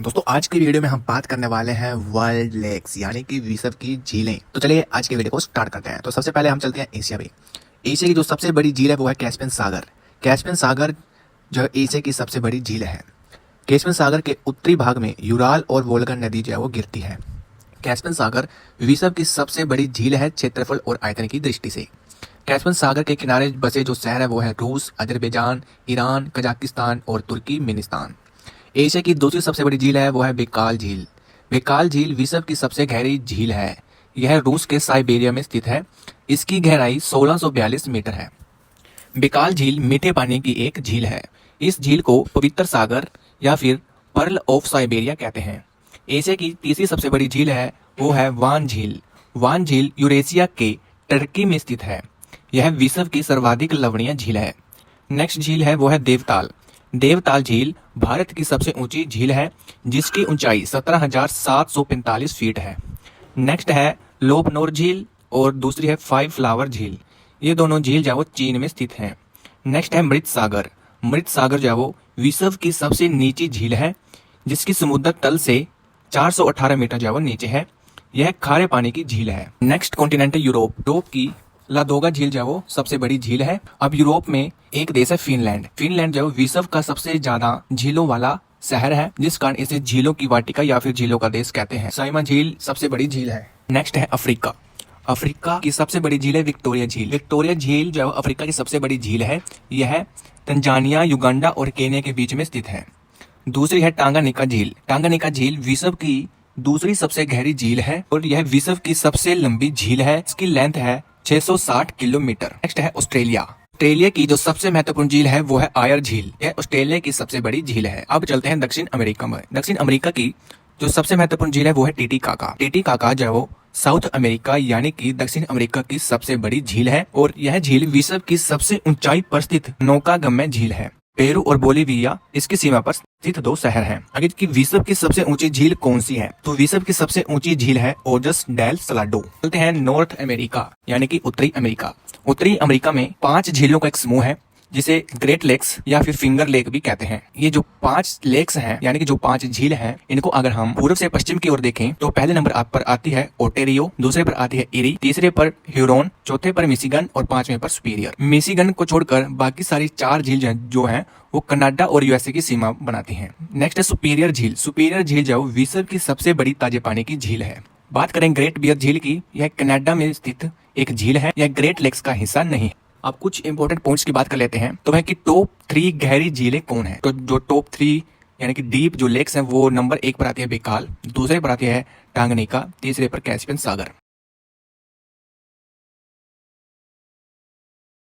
दोस्तों आज की वीडियो में हम बात करने वाले हैं वर्ल्ड लेक्स यानी कि विश्व की झीलें। तो चलिए आज की वीडियो को स्टार्ट करते हैं। तो सबसे पहले हम चलते हैं एशिया में। एशिया की जो सबसे बड़ी झील है वो है कैस्पियन सागर। कैस्पियन सागर जो है एशिया की सबसे बड़ी झील है। कैस्पियन सागर के उत्तरी भाग में यूराल और वोल्गा नदी जो है वो गिरती है। कैस्पियन सागर विश्व की सबसे बड़ी झील है क्षेत्रफल और आयतन की दृष्टि से। कैस्पियन सागर के किनारे बसे जो शहर है वो है रूस, अजरबैजान, ईरान, कजाकिस्तान और तुर्कमेनिस्तान। एशिया की दूसरी सबसे बड़ी झील है वो है बेकाल झील। बेकाल झील विश्व की सबसे गहरी झील है। यह रूस के साइबेरिया में स्थित है। इसकी गहराई 1642 मीटर है। बेकाल झील मीठे पानी की एक झील है। इस झील को पवित्र सागर या फिर पर्ल ऑफ साइबेरिया कहते हैं। एशिया की तीसरी सबसे बड़ी झील है वो है वान झील। वान झील यूरेशिया के टर्की में स्थित है। यह विश्व की सर्वाधिक लवणीय झील है। नेक्स्ट झील है वो है देवताल। देवताल झील भारत की सबसे ऊंची झील है जिसकी ऊंचाई 17,745 फीट है। नेक्स्ट है लोपनोर झील और दूसरी है फाइव फ्लावर झील। ये दोनों झील जो है वो चीन में स्थित हैं। नेक्स्ट है मृत सागर। मृत सागर जो है वो विश्व की सबसे नीची झील है जिसकी समुद्र तल से 418 मीटर जो है वो नीचे है। यह खारे पानी की झील है। नेक्स्ट कॉन्टिनेंट है यूरोप। यूरोप की लादोगा झील जो है वो सबसे बड़ी झील है। अब यूरोप में एक देश है फिनलैंड। फिनलैंड जो है विश्व का सबसे ज्यादा झीलों वाला शहर है जिस कारण इसे झीलों की वाटिका या फिर झीलों का देश कहते हैं। साइमा झील सबसे बड़ी झील है। नेक्स्ट है अफ्रीका। अफ्रीका की सबसे बड़ी झील है विक्टोरिया झील। विक्टोरिया झील जो है अफ्रीका की सबसे बड़ी झील है। यह तंजानिया, युगांडा और केन्या के बीच में स्थित है। दूसरी है टांगानिका झील। टांगानिका झील विश्व की दूसरी सबसे गहरी झील है और यह विश्व की सबसे लंबी झील है। इसकी लेंथ है 660 किलोमीटर। नेक्स्ट है ऑस्ट्रेलिया। ऑस्ट्रेलिया की जो सबसे महत्वपूर्ण झील है वो है आयर झील। यह ऑस्ट्रेलिया की सबसे बड़ी झील है। अब चलते हैं दक्षिण अमेरिका में। दक्षिण अमेरिका की जो सबसे महत्वपूर्ण झील है वो है टीटीकाका। टीटीकाका जो है वो साउथ अमेरिका यानी कि दक्षिण अमेरिका की सबसे बड़ी झील है और यह झील विश्व की सबसे ऊंचाई पर स्थित नौकागम्य झील है। पेरू और बोलीविया इसकी सीमा पर स्थित दो शहर हैं। आगे की विश्व की सबसे ऊंची झील कौन सी है? तो विश्व की सबसे ऊंची झील है ओजस डेल सलाडो। चलते हैं नॉर्थ अमेरिका यानी कि उत्तरी अमेरिका। उत्तरी अमेरिका में 5 झीलों का एक समूह है जिसे ग्रेट लेक्स या फिर फिंगर लेक भी कहते हैं। ये जो 5 लेक्स हैं यानी कि जो 5 झील हैं, इनको अगर हम पूर्व से पश्चिम की ओर देखें तो पहले नंबर आप पर आती है ओटेरियो, दूसरे पर आती है इरी, तीसरे पर ह्यूरोन, चौथे पर मिशिगन और 5वें पर सुपीरियर। मिशिगन को छोड़कर बाकी सारी 4 झील जो हैं वो कनाडा और यूएसए की सीमा बनाती हैं। नेक्स्ट है सुपीरियर झील। सुपीरियर झील जो विश्व की सबसे बड़ी ताजे पानी की झील है। बात करें ग्रेट बियर झील की, यह कनाडा में स्थित एक झील है। यह ग्रेट लेक्स का हिस्सा नहीं है। अब कुछ इंपॉर्टेंट पॉइंट्स की बात कर लेते हैं। तो है कि टॉप 3 गहरी झीलें कौन है? तो जो टॉप 3 यानी कि डीप जो लेक्स हैं वो नंबर 1 पर आती है बेकाल, दूसरे पर आती है टांगनिका, तीसरे पर कैस्पियन सागर।